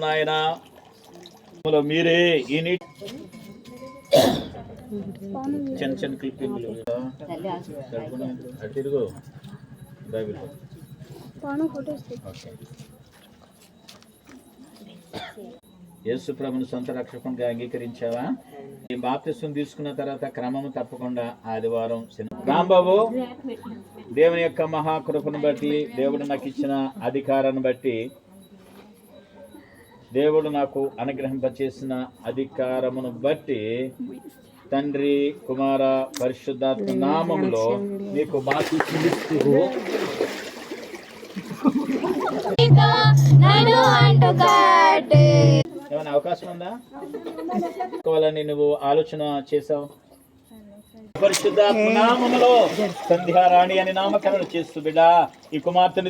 నాయన మీరే ఈ నీటి చిన్న చిన్న క్లిప్పింగ్లు తిరుగు బైబిల్. యేసు ప్రభుని సొంత రక్షకునిగా అంగీకరించావా? ఈ బాప్తిస్వం తీసుకున్న తర్వాత క్రమము తప్పకుండా ఆదివారం రాంబాబు, దేవుని యొక్క మహాకృపను బట్టి, దేవుడు నాకు ఇచ్చిన అధికారాన్ని బట్టి, దేవుడు నాకు అనుగ్రహింపచేసిన అధికారమును బట్టి తండ్రి, కుమార, పరిశుద్ధాత్మ నామములో నీకు బాప్తిస్మం ఇస్తూ ఏమైనా అవకాశం ఉందా? వాళ్ళని నువ్వు ఆలోచన చేసావు. పరిశుద్ధాత్మ నామములో సంధ్యారాణి అని నామకరణ చేస్తూ బిడ్డ ఈ కుమార్తెను